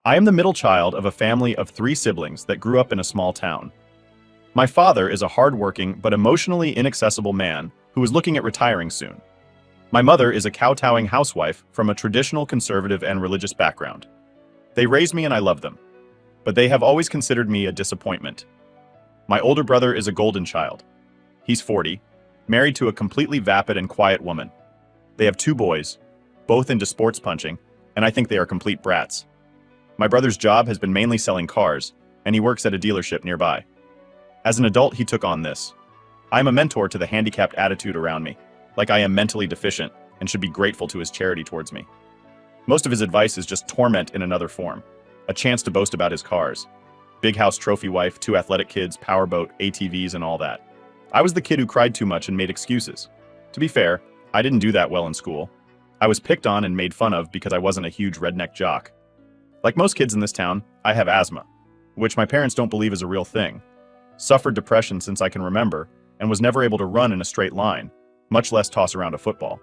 I am the middle child of a family of 3 siblings that grew up in a small town. My father is a hardworking but emotionally inaccessible man who is looking at retiring soon. My mother is a kowtowing housewife from a traditional conservative and religious background. They raised me and I love them, but they have always considered me a disappointment. My older brother is a golden child. He's 40, married to a completely vapid and quiet woman. They have 2 boys, both into sports punching, and I think they are complete brats. My brother's job has been mainly selling cars, and he works at a dealership nearby. As an adult, he took on this. I am a mentor to the handicapped attitude around me, like I am mentally deficient and should be grateful to his charity towards me. Most of his advice is just torment in another form, a chance to boast about his cars. Big house trophy wife, 2 athletic kids, powerboat, ATVs, and all that. I was the kid who cried too much and made excuses. To be fair, I didn't do that well in school. I was picked on and made fun of because I wasn't a huge redneck jock. Like most kids in this town, I have asthma, which my parents don't believe is a real thing. Suffered depression since I can remember, and was never able to run in a straight line, much less toss around a football.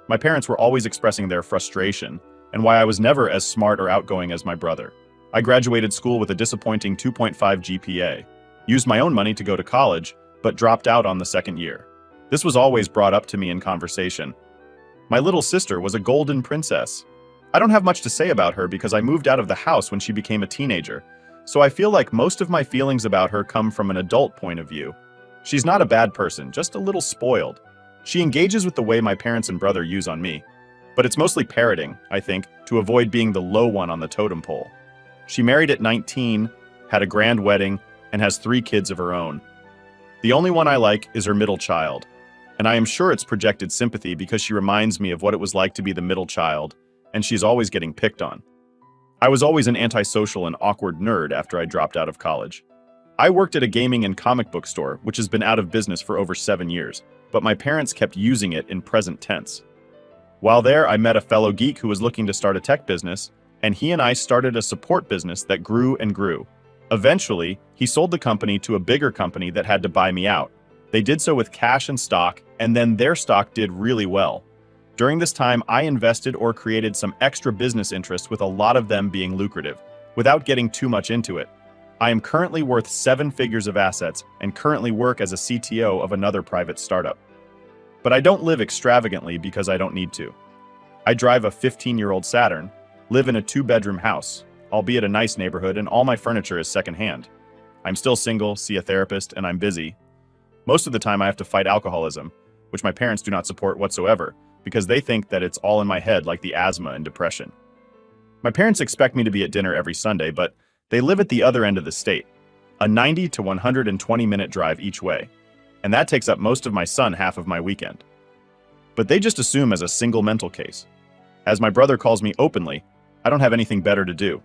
My parents were always expressing their frustration, and why I was never as smart or outgoing as my brother. I graduated school with a disappointing 2.5 GPA, used my own money to go to college, but dropped out on the second year. This was always brought up to me in conversation. My little sister was a golden princess. I don't have much to say about her because I moved out of the house when she became a teenager, so I feel like most of my feelings about her come from an adult point of view. She's not a bad person, just a little spoiled. She engages with the way my parents and brother use on me, but it's mostly parroting, I think, to avoid being the low one on the totem pole. She married at 19, had a grand wedding, and has 3 kids of her own. The only one I like is her middle child, and I am sure it's projected sympathy because she reminds me of what it was like to be the middle child, and she's always getting picked on. I was always an antisocial and awkward nerd after I dropped out of college. I worked at a gaming and comic book store, which has been out of business for over 7 years, but my parents kept using it in present tense. While there, I met a fellow geek who was looking to start a tech business, and he and I started a support business that grew and grew. Eventually, he sold the company to a bigger company that had to buy me out. They did so with cash and stock, and then their stock did really well. During this time, I invested or created some extra business interests, with a lot of them being lucrative. Without getting too much into it, I am currently worth 7 figures of assets and currently work as a CTO of another private startup. But I don't live extravagantly because I don't need to. I drive a 15-year-old Saturn, live in a 2-bedroom house, albeit a nice neighborhood, and all my furniture is secondhand. I'm still single, see a therapist, and I'm busy. Most of the time I have to fight alcoholism, which my parents do not support whatsoever, because they think that it's all in my head, like the asthma and depression. My parents expect me to be at dinner every Sunday, but they live at the other end of the state, a 90 to 120-minute drive each way, and that takes up most of my son half of my weekend. But they just assume as a single mental case. As my brother calls me openly, I don't have anything better to do.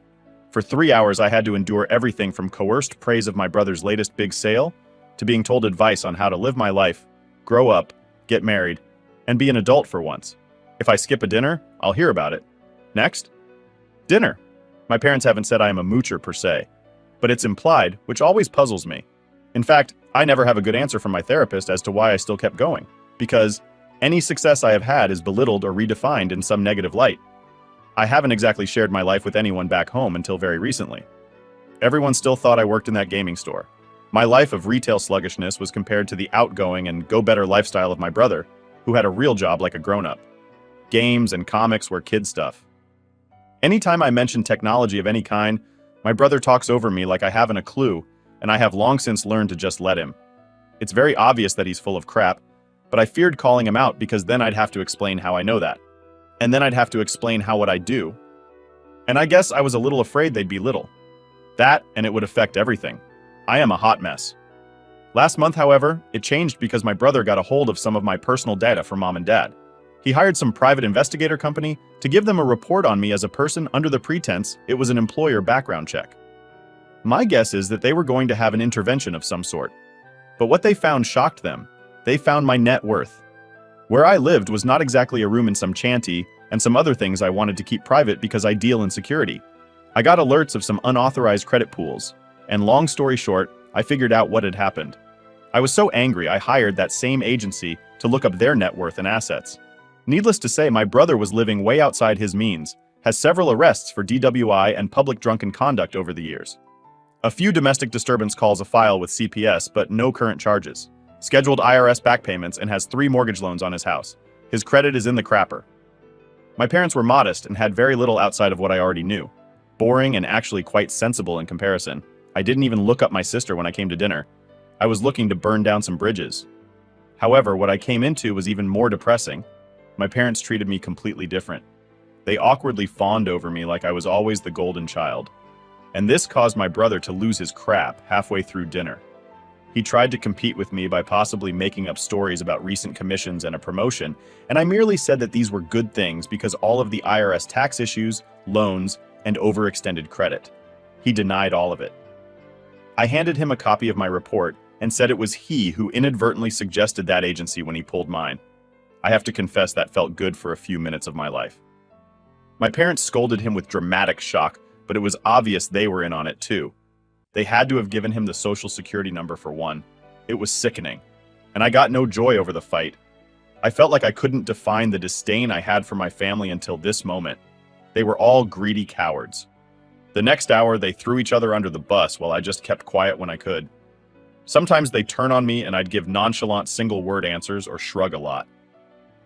For 3 hours I had to endure everything from coerced praise of my brother's latest big sale, to being told advice on how to live my life, grow up, get married, and be an adult for once. If I skip a dinner, I'll hear about it. Next? Dinner. My parents haven't said I am a moocher per se, but it's implied, which always puzzles me. In fact, I never have a good answer from my therapist as to why I still kept going, because any success I have had is belittled or redefined in some negative light. I haven't exactly shared my life with anyone back home until very recently. Everyone still thought I worked in that gaming store. My life of retail sluggishness was compared to the outgoing and go-better lifestyle of my brother, who had a real job like a grown-up. Games and comics were kid stuff. Anytime I mention technology of any kind, my brother talks over me like I haven't a clue, and I have long since learned to just let him. It's very obvious that he's full of crap, but I feared calling him out because then I'd have to explain how I know that. And then I'd have to explain how what I do. And I guess I was a little afraid they'd be little. That, and it would affect everything. I am a hot mess. Last month, however, it changed because my brother got a hold of some of my personal data from mom and dad. He hired some private investigator company to give them a report on me as a person under the pretense it was an employer background check. My guess is that they were going to have an intervention of some sort. But what they found shocked them. They found my net worth. Where I lived was not exactly a room in some shanty, and some other things I wanted to keep private because I deal in security. I got alerts of some unauthorized credit pools, and long story short, I figured out what had happened. I was so angry I hired that same agency to look up their net worth and assets. Needless to say, my brother was living way outside his means, has several arrests for DWI and public drunken conduct over the years. A few domestic disturbance calls a file with CPS, but no current charges. Scheduled IRS back payments and has 3 mortgage loans on his house. His credit is in the crapper. My parents were modest and had very little outside of what I already knew. Boring and actually quite sensible in comparison. I didn't even look up my sister when I came to dinner. I was looking to burn down some bridges. However, what I came into was even more depressing. My parents treated me completely different. They awkwardly fawned over me like I was always the golden child. And this caused my brother to lose his crap halfway through dinner. He tried to compete with me by possibly making up stories about recent commissions and a promotion, and I merely said that these were good things because all of the IRS tax issues, loans, and overextended credit. He denied all of it. I handed him a copy of my report and said it was he who inadvertently suggested that agency when he pulled mine. I have to confess that felt good for a few minutes of my life. My parents scolded him with dramatic shock, but it was obvious they were in on it too. They had to have given him the social security number for one. It was sickening. And I got no joy over the fight. I felt like I couldn't define the disdain I had for my family until this moment. They were all greedy cowards. The next hour, they threw each other under the bus while I just kept quiet when I could. Sometimes they'd turn on me and I'd give nonchalant single-word answers or shrug a lot.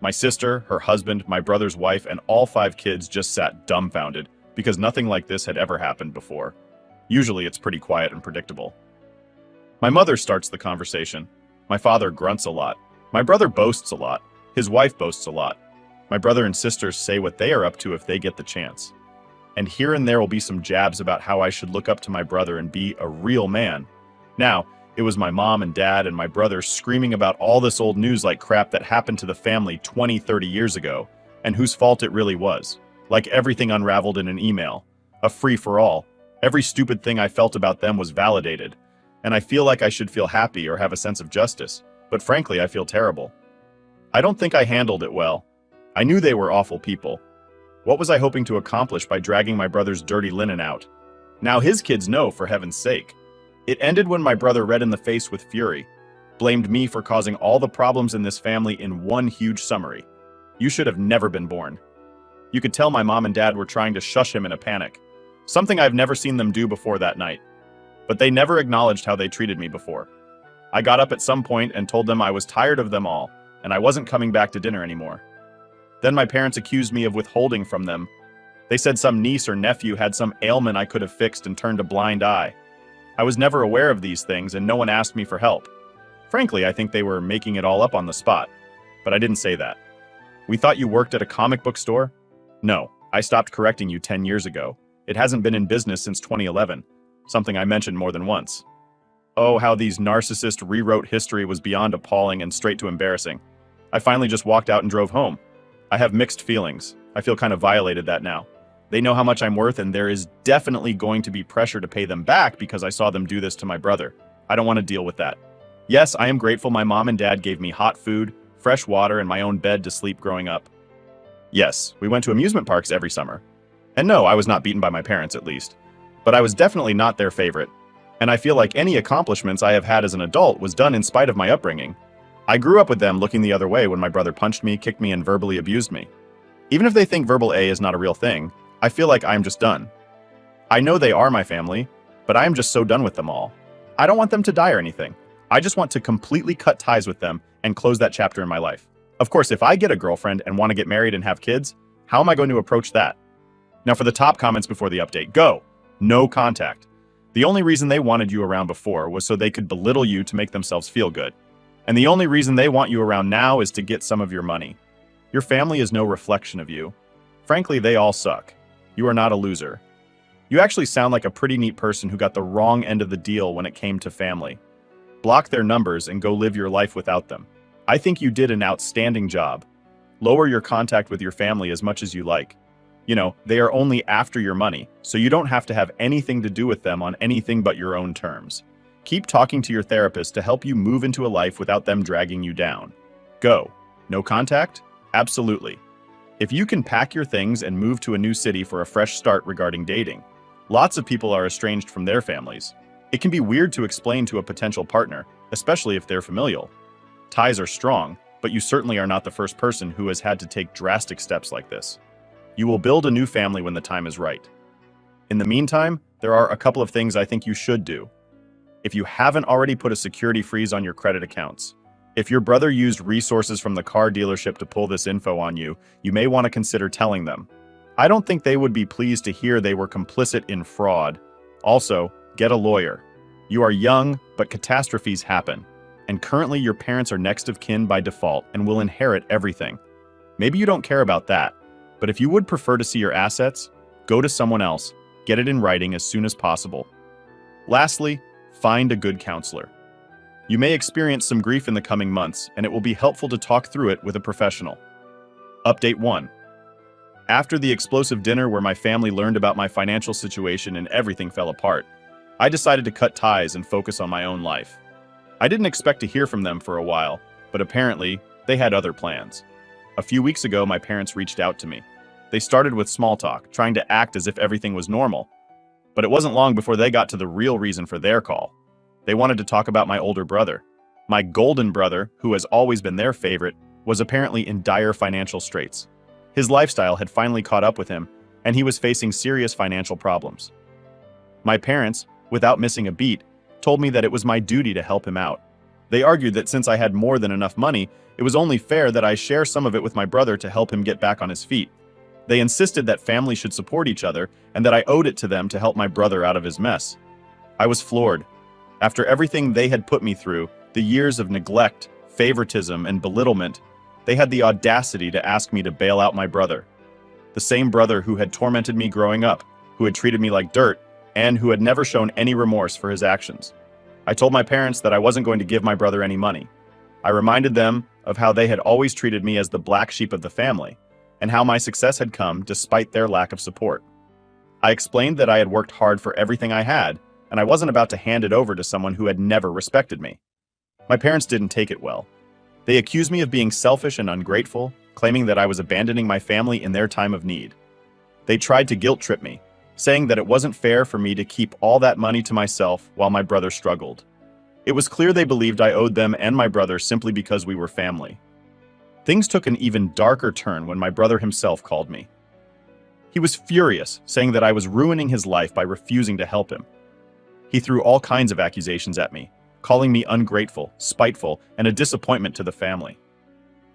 My sister, her husband, my brother's wife, and all 5 kids just sat dumbfounded because nothing like this had ever happened before. Usually it's pretty quiet and predictable. My mother starts the conversation. My father grunts a lot. My brother boasts a lot. His wife boasts a lot. My brother and sisters say what they are up to if they get the chance. And here and there will be some jabs about how I should look up to my brother and be a real man. Now, it was my mom and dad and my brother screaming about all this old news like crap that happened to the family 20, 30 years ago, and whose fault it really was. Like everything unraveled in an email. A free-for-all. Every stupid thing I felt about them was validated. And I feel like I should feel happy or have a sense of justice. But frankly, I feel terrible. I don't think I handled it well. I knew they were awful people. What was I hoping to accomplish by dragging my brother's dirty linen out? Now his kids know, for heaven's sake. It ended when my brother red in the face with fury, blamed me for causing all the problems in this family in one huge summary. You should have never been born. You could tell my mom and dad were trying to shush him in a panic. Something I've never seen them do before that night. But they never acknowledged how they treated me before. I got up at some point and told them I was tired of them all, and I wasn't coming back to dinner anymore. Then my parents accused me of withholding from them. They said some niece or nephew had some ailment I could have fixed and turned a blind eye. I was never aware of these things and no one asked me for help. Frankly, I think they were making it all up on the spot. But I didn't say that. We thought you worked at a comic book store? No, I stopped correcting you 10 years ago. It hasn't been in business since 2011, something I mentioned more than once. Oh, how these narcissists rewrote history was beyond appalling and straight to embarrassing. I finally just walked out and drove home. I have mixed feelings. I feel kind of violated that now. They know how much I'm worth and there is definitely going to be pressure to pay them back because I saw them do this to my brother. I don't want to deal with that. Yes, I am grateful my mom and dad gave me hot food, fresh water, and my own bed to sleep growing up. Yes, we went to amusement parks every summer. And no, I was not beaten by my parents at least. But I was definitely not their favorite. And I feel like any accomplishments I have had as an adult was done in spite of my upbringing. I grew up with them looking the other way when my brother punched me, kicked me, and verbally abused me. Even if they think verbal A is not a real thing, I feel like I'm just done. I know they are my family, but I am just so done with them all. I don't want them to die or anything. I just want to completely cut ties with them and close that chapter in my life. Of course, if I get a girlfriend and want to get married and have kids, how am I going to approach that? Now for the top comments before the update, go! No contact. The only reason they wanted you around before was so they could belittle you to make themselves feel good. And the only reason they want you around now is to get some of your money. Your family is no reflection of you. Frankly, they all suck. You are not a loser. You actually sound like a pretty neat person who got the wrong end of the deal when it came to family. Block their numbers and go live your life without them. I think you did an outstanding job. Lower your contact with your family as much as you like. You know, they are only after your money, so you don't have to have anything to do with them on anything but your own terms. Keep talking to your therapist to help you move into a life without them dragging you down. Go. No contact? Absolutely. If you can pack your things and move to a new city for a fresh start regarding dating. Lots of people are estranged from their families. It can be weird to explain to a potential partner, especially if they're familial. Ties are strong, but you certainly are not the first person who has had to take drastic steps like this. You will build a new family when the time is right. In the meantime, there are a couple of things I think you should do. If you haven't already put a security freeze on your credit accounts, if your brother used resources from the car dealership to pull this info on you, you may want to consider telling them. I don't think they would be pleased to hear they were complicit in fraud. Also, get a lawyer. You are young, but catastrophes happen. And currently your parents are next of kin by default and will inherit everything. Maybe you don't care about that, but if you would prefer to see your assets, go to someone else. Get it in writing as soon as possible. Lastly, find a good counselor. You may experience some grief in the coming months, and it will be helpful to talk through it with a professional. Update 1. After the explosive dinner where my family learned about my financial situation and everything fell apart, I decided to cut ties and focus on my own life. I didn't expect to hear from them for a while, but apparently, they had other plans. A few weeks ago, my parents reached out to me. They started with small talk, trying to act as if everything was normal. But it wasn't long before they got to the real reason for their call. They wanted to talk about my older brother. My golden brother, who has always been their favorite, was apparently in dire financial straits. His lifestyle had finally caught up with him, and he was facing serious financial problems. My parents, without missing a beat, told me that it was my duty to help him out. They argued that since I had more than enough money, it was only fair that I share some of it with my brother to help him get back on his feet. They insisted that family should support each other and that I owed it to them to help my brother out of his mess. I was floored. After everything they had put me through, the years of neglect, favoritism, and belittlement, they had the audacity to ask me to bail out my brother. The same brother who had tormented me growing up, who had treated me like dirt, and who had never shown any remorse for his actions. I told my parents that I wasn't going to give my brother any money. I reminded them of how they had always treated me as the black sheep of the family, and how my success had come despite their lack of support. I explained that I had worked hard for everything I had, and I wasn't about to hand it over to someone who had never respected me. My parents didn't take it well. They accused me of being selfish and ungrateful, claiming that I was abandoning my family in their time of need. They tried to guilt-trip me, saying that it wasn't fair for me to keep all that money to myself while my brother struggled. It was clear they believed I owed them and my brother simply because we were family. Things took an even darker turn when my brother himself called me. He was furious, saying that I was ruining his life by refusing to help him. He threw all kinds of accusations at me, calling me ungrateful, spiteful, and a disappointment to the family.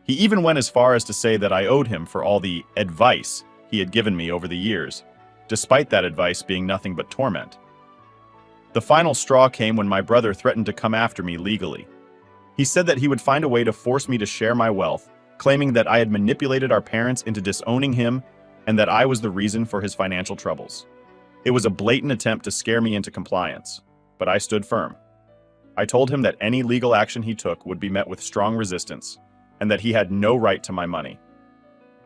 He even went as far as to say that I owed him for all the advice he had given me over the years, despite that advice being nothing but torment. The final straw came when my brother threatened to come after me legally. He said that he would find a way to force me to share my wealth, claiming that I had manipulated our parents into disowning him and that I was the reason for his financial troubles. It was a blatant attempt to scare me into compliance, but I stood firm. I told him that any legal action he took would be met with strong resistance, and that he had no right to my money.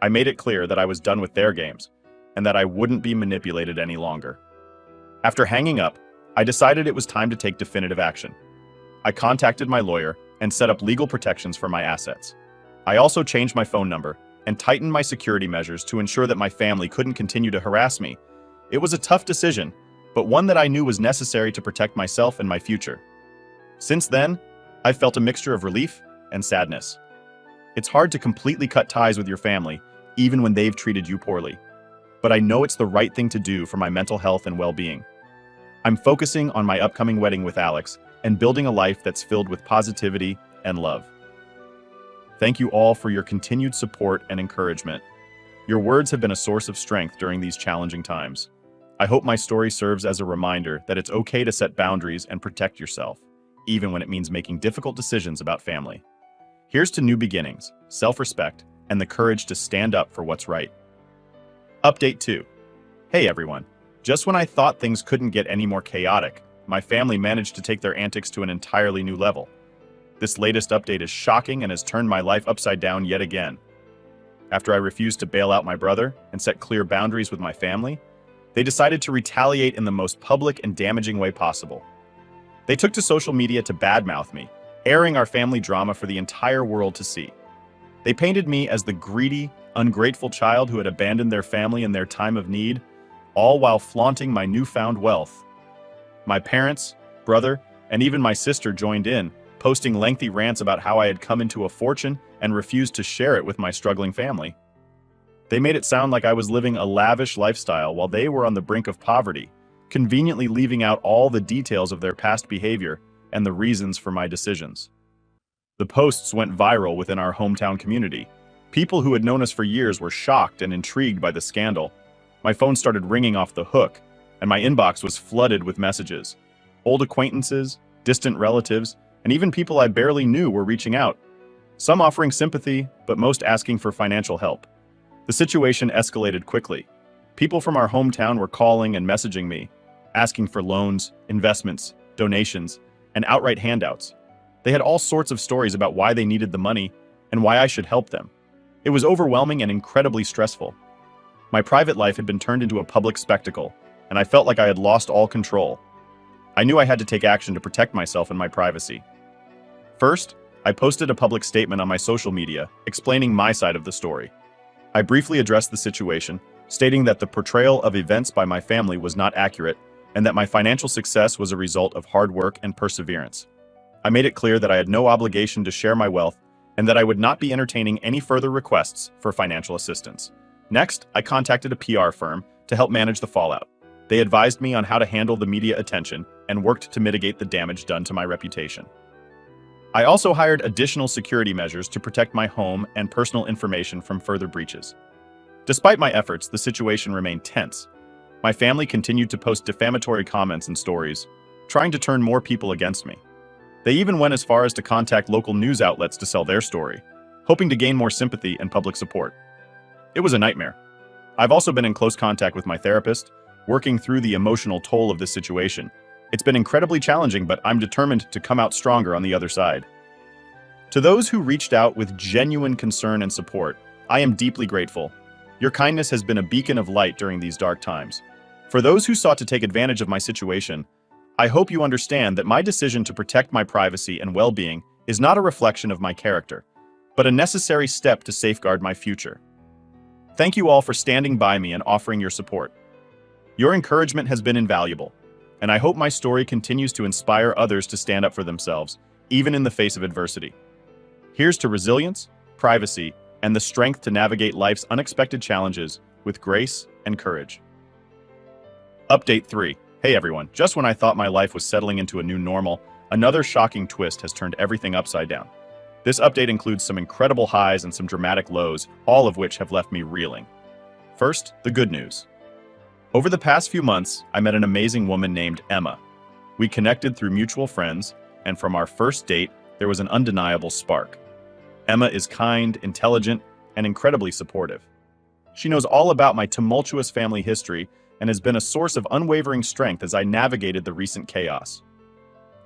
I made it clear that I was done with their games, and that I wouldn't be manipulated any longer. After hanging up, I decided it was time to take definitive action. I contacted my lawyer and set up legal protections for my assets. I also changed my phone number and tightened my security measures to ensure that my family couldn't continue to harass me. It was a tough decision, but one that I knew was necessary to protect myself and my future. Since then, I've felt a mixture of relief and sadness. It's hard to completely cut ties with your family, even when they've treated you poorly. But I know it's the right thing to do for my mental health and well-being. I'm focusing on my upcoming wedding with Alex and building a life that's filled with positivity and love. Thank you all for your continued support and encouragement. Your words have been a source of strength during these challenging times. I hope my story serves as a reminder that it's okay to set boundaries and protect yourself, even when it means making difficult decisions about family. Here's to new beginnings, self-respect, and the courage to stand up for what's right. Update 2. Hey everyone. Just when I thought things couldn't get any more chaotic, my family managed to take their antics to an entirely new level. This latest update is shocking and has turned my life upside down yet again. After I refused to bail out my brother and set clear boundaries with my family, they decided to retaliate in the most public and damaging way possible. They took to social media to badmouth me, airing our family drama for the entire world to see. They painted me as the greedy, ungrateful child who had abandoned their family in their time of need, all while flaunting my newfound wealth. My parents, brother, and even my sister joined in, posting lengthy rants about how I had come into a fortune and refused to share it with my struggling family. They made it sound like I was living a lavish lifestyle while they were on the brink of poverty, conveniently leaving out all the details of their past behavior and the reasons for my decisions. The posts went viral within our hometown community. People who had known us for years were shocked and intrigued by the scandal. My phone started ringing off the hook, and my inbox was flooded with messages. Old acquaintances, distant relatives, and even people I barely knew were reaching out. Some offering sympathy, but most asking for financial help. The situation escalated quickly. People from our hometown were calling and messaging me, asking for loans, investments, donations, and outright handouts. They had all sorts of stories about why they needed the money and why I should help them. It was overwhelming and incredibly stressful. My private life had been turned into a public spectacle, and I felt like I had lost all control. I knew I had to take action to protect myself and my privacy. First, I posted a public statement on my social media explaining my side of the story. I briefly addressed the situation, stating that the portrayal of events by my family was not accurate and that my financial success was a result of hard work and perseverance. I made it clear that I had no obligation to share my wealth and that I would not be entertaining any further requests for financial assistance. Next, I contacted a PR firm to help manage the fallout. They advised me on how to handle the media attention and worked to mitigate the damage done to my reputation. I also hired additional security measures to protect my home and personal information from further breaches. Despite my efforts, the situation remained tense. My family continued to post defamatory comments and stories, trying to turn more people against me. They even went as far as to contact local news outlets to sell their story, hoping to gain more sympathy and public support. It was a nightmare. I've also been in close contact with my therapist, working through the emotional toll of this situation. It's been incredibly challenging, but I'm determined to come out stronger on the other side. To those who reached out with genuine concern and support, I am deeply grateful. Your kindness has been a beacon of light during these dark times. For those who sought to take advantage of my situation, I hope you understand that my decision to protect my privacy and well-being is not a reflection of my character, but a necessary step to safeguard my future. Thank you all for standing by me and offering your support. Your encouragement has been invaluable, and I hope my story continues to inspire others to stand up for themselves, even in the face of adversity. Here's to resilience, privacy, and the strength to navigate life's unexpected challenges with grace and courage. Update 3. Hey everyone, just when I thought my life was settling into a new normal, another shocking twist has turned everything upside down. This update includes some incredible highs and some dramatic lows, all of which have left me reeling. First, the good news. Over the past few months, I met an amazing woman named Emma. We connected through mutual friends, and from our first date, there was an undeniable spark. Emma is kind, intelligent, and incredibly supportive. She knows all about my tumultuous family history and has been a source of unwavering strength as I navigated the recent chaos.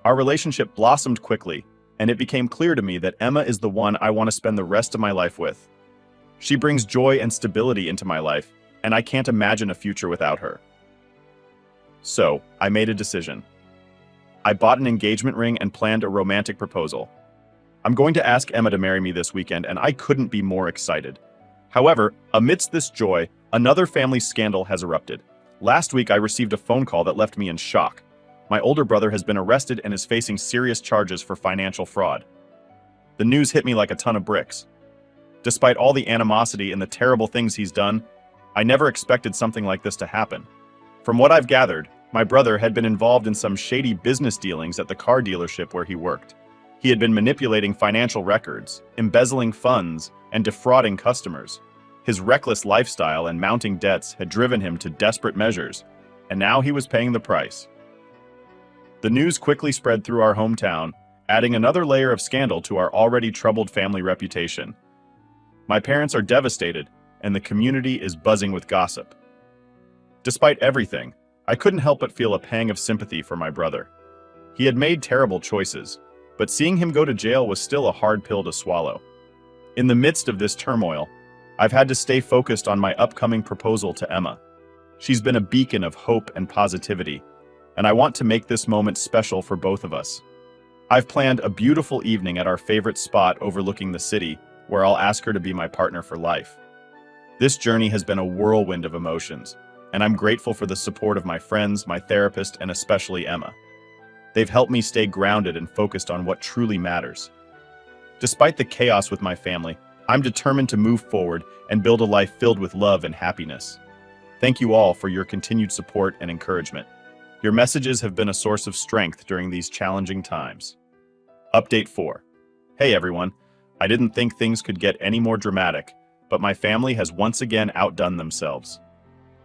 Our relationship blossomed quickly, and it became clear to me that Emma is the one I want to spend the rest of my life with. She brings joy and stability into my life, and I can't imagine a future without her. So, I made a decision. I bought an engagement ring and planned a romantic proposal. I'm going to ask Emma to marry me this weekend, and I couldn't be more excited. However, amidst this joy, another family scandal has erupted. Last week, I received a phone call that left me in shock. My older brother has been arrested and is facing serious charges for financial fraud. The news hit me like a ton of bricks. Despite all the animosity and the terrible things he's done, I never expected something like this to happen. From what I've gathered, my brother had been involved in some shady business dealings at the car dealership where he worked. He had been manipulating financial records, embezzling funds, and defrauding customers. His reckless lifestyle and mounting debts had driven him to desperate measures, and now he was paying the price. The news quickly spread through our hometown, adding another layer of scandal to our already troubled family reputation. My parents are devastated, and the community is buzzing with gossip. Despite everything, I couldn't help but feel a pang of sympathy for my brother. He had made terrible choices, but seeing him go to jail was still a hard pill to swallow. In the midst of this turmoil, I've had to stay focused on my upcoming proposal to Emma. She's been a beacon of hope and positivity, and I want to make this moment special for both of us. I've planned a beautiful evening at our favorite spot overlooking the city, where I'll ask her to be my partner for life. This journey has been a whirlwind of emotions, and I'm grateful for the support of my friends, my therapist, and especially Emma. They've helped me stay grounded and focused on what truly matters. Despite the chaos with my family, I'm determined to move forward and build a life filled with love and happiness. Thank you all for your continued support and encouragement. Your messages have been a source of strength during these challenging times. Update 4. Hey everyone, I didn't think things could get any more dramatic, but my family has once again outdone themselves.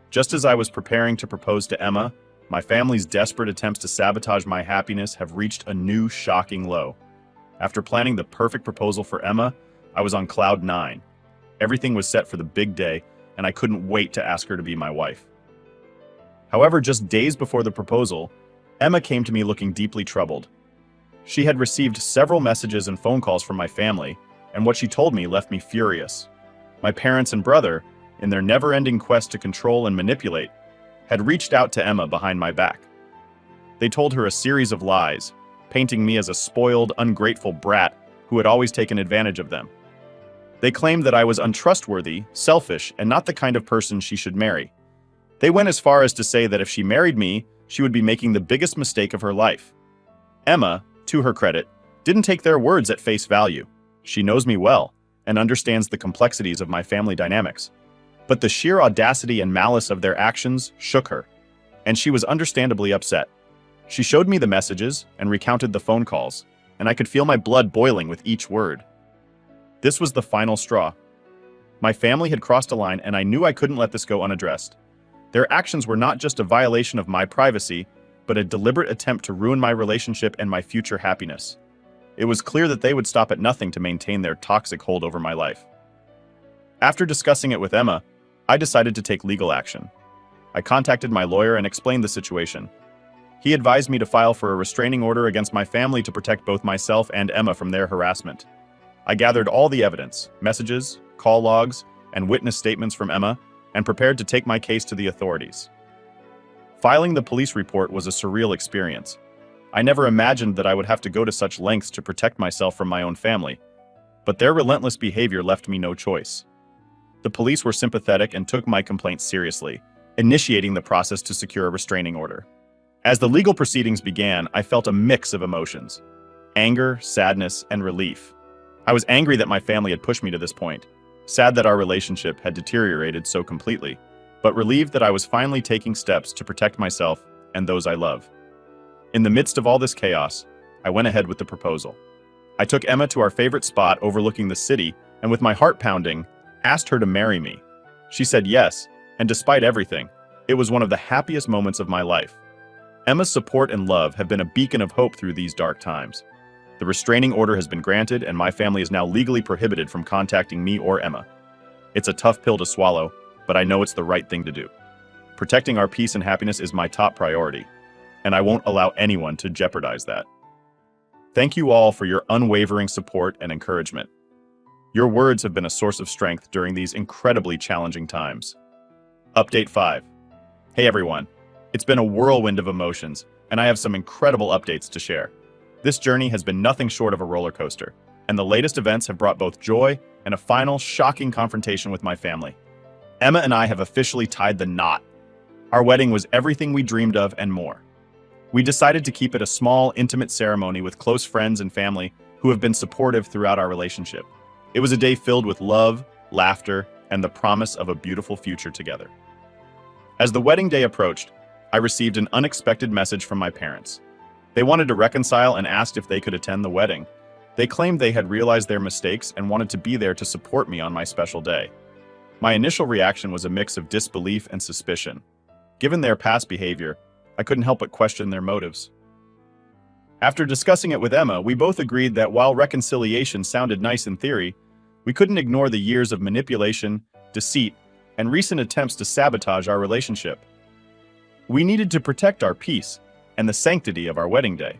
Just as I was preparing to propose to Emma, my family's desperate attempts to sabotage my happiness have reached a new shocking low. After planning the perfect proposal for Emma, I was on cloud 9. Everything was set for the big day, and I couldn't wait to ask her to be my wife. However, just days before the proposal, Emma came to me looking deeply troubled. She had received several messages and phone calls from my family, and what she told me left me furious. My parents and brother, in their never-ending quest to control and manipulate, had reached out to Emma behind my back. They told her a series of lies, painting me as a spoiled, ungrateful brat who had always taken advantage of them. They claimed that I was untrustworthy, selfish, and not the kind of person she should marry. They went as far as to say that if she married me, she would be making the biggest mistake of her life. Emma, to her credit, didn't take their words at face value. She knows me well and understands the complexities of my family dynamics. But the sheer audacity and malice of their actions shook her, and she was understandably upset. She showed me the messages and recounted the phone calls, and I could feel my blood boiling with each word. This was the final straw. My family had crossed a line, and I knew I couldn't let this go unaddressed. Their actions were not just a violation of my privacy, but a deliberate attempt to ruin my relationship and my future happiness. It was clear that they would stop at nothing to maintain their toxic hold over my life. After discussing it with Emma, I decided to take legal action. I contacted my lawyer and explained the situation. He advised me to file for a restraining order against my family to protect both myself and Emma from their harassment. I gathered all the evidence, messages, call logs, and witness statements from Emma, and prepared to take my case to the authorities. Filing the police report was a surreal experience. I never imagined that I would have to go to such lengths to protect myself from my own family, but their relentless behavior left me no choice. The police were sympathetic and took my complaint seriously, initiating the process to secure a restraining order. As the legal proceedings began, I felt a mix of emotions: anger, sadness, and relief. I was angry that my family had pushed me to this point, sad that our relationship had deteriorated so completely, but relieved that I was finally taking steps to protect myself and those I love. In the midst of all this chaos, I went ahead with the proposal. I took Emma to our favorite spot overlooking the city, and with my heart pounding, asked her to marry me. She said yes, and despite everything, it was one of the happiest moments of my life. Emma's support and love have been a beacon of hope through these dark times. The restraining order has been granted, and my family is now legally prohibited from contacting me or Emma. It's a tough pill to swallow, but I know it's the right thing to do. Protecting our peace and happiness is my top priority, and I won't allow anyone to jeopardize that. Thank you all for your unwavering support and encouragement. Your words have been a source of strength during these incredibly challenging times. Update 5. Hey everyone, it's been a whirlwind of emotions, and I have some incredible updates to share. This journey has been nothing short of a roller coaster, and the latest events have brought both joy and a final, shocking confrontation with my family. Emma and I have officially tied the knot. Our wedding was everything we dreamed of and more. We decided to keep it a small, intimate ceremony with close friends and family who have been supportive throughout our relationship. It was a day filled with love, laughter, and the promise of a beautiful future together. As the wedding day approached, I received an unexpected message from my parents. They wanted to reconcile and asked if they could attend the wedding. They claimed they had realized their mistakes and wanted to be there to support me on my special day. My initial reaction was a mix of disbelief and suspicion. Given their past behavior, I couldn't help but question their motives. After discussing it with Emma, we both agreed that while reconciliation sounded nice in theory, we couldn't ignore the years of manipulation, deceit, and recent attempts to sabotage our relationship. We needed to protect our peace and the sanctity of our wedding day.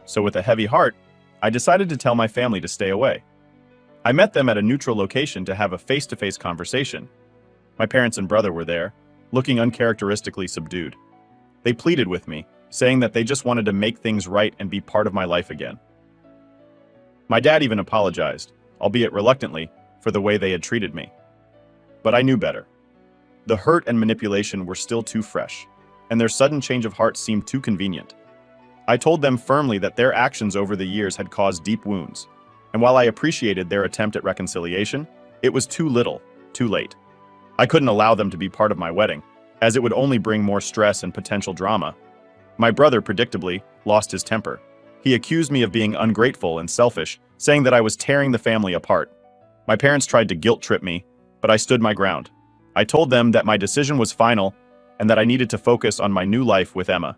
So with a heavy heart, I decided to tell my family to stay away. I met them at a neutral location to have a face-to-face conversation. My parents and brother were there, looking uncharacteristically subdued. They pleaded with me, saying that they just wanted to make things right and be part of my life again. My dad even apologized, albeit reluctantly, for the way they had treated me. But I knew better. The hurt and manipulation were still too fresh, and their sudden change of heart seemed too convenient. I told them firmly that their actions over the years had caused deep wounds. And while I appreciated their attempt at reconciliation, it was too little, too late. I couldn't allow them to be part of my wedding, as it would only bring more stress and potential drama. My brother, predictably, lost his temper. He accused me of being ungrateful and selfish, saying that I was tearing the family apart. My parents tried to guilt-trip me, but I stood my ground. I told them that my decision was final and that I needed to focus on my new life with Emma.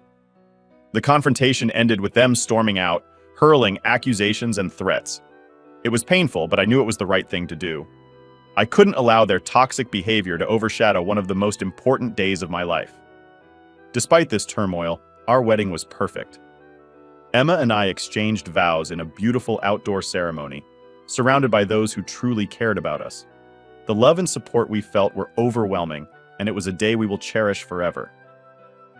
The confrontation ended with them storming out, hurling accusations and threats. It was painful, but I knew it was the right thing to do. I couldn't allow their toxic behavior to overshadow one of the most important days of my life. Despite this turmoil, our wedding was perfect. Emma and I exchanged vows in a beautiful outdoor ceremony, surrounded by those who truly cared about us. The love and support we felt were overwhelming, and it was a day we will cherish forever.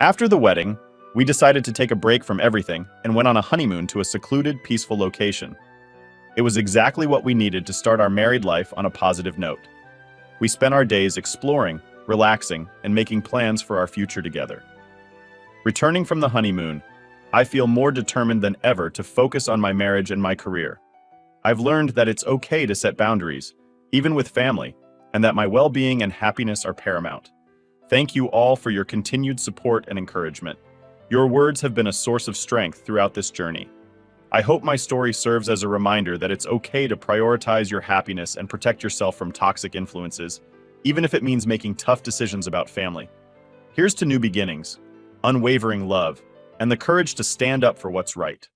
After the wedding, we decided to take a break from everything and went on a honeymoon to a secluded, peaceful location. It was exactly what we needed to start our married life on a positive note. We spent our days exploring, relaxing, and making plans for our future together. Returning from the honeymoon, I feel more determined than ever to focus on my marriage and my career. I've learned that it's okay to set boundaries, even with family, and that my well-being and happiness are paramount. Thank you all for your continued support and encouragement. Your words have been a source of strength throughout this journey. I hope my story serves as a reminder that it's okay to prioritize your happiness and protect yourself from toxic influences, even if it means making tough decisions about family. Here's to new beginnings, unwavering love, and the courage to stand up for what's right.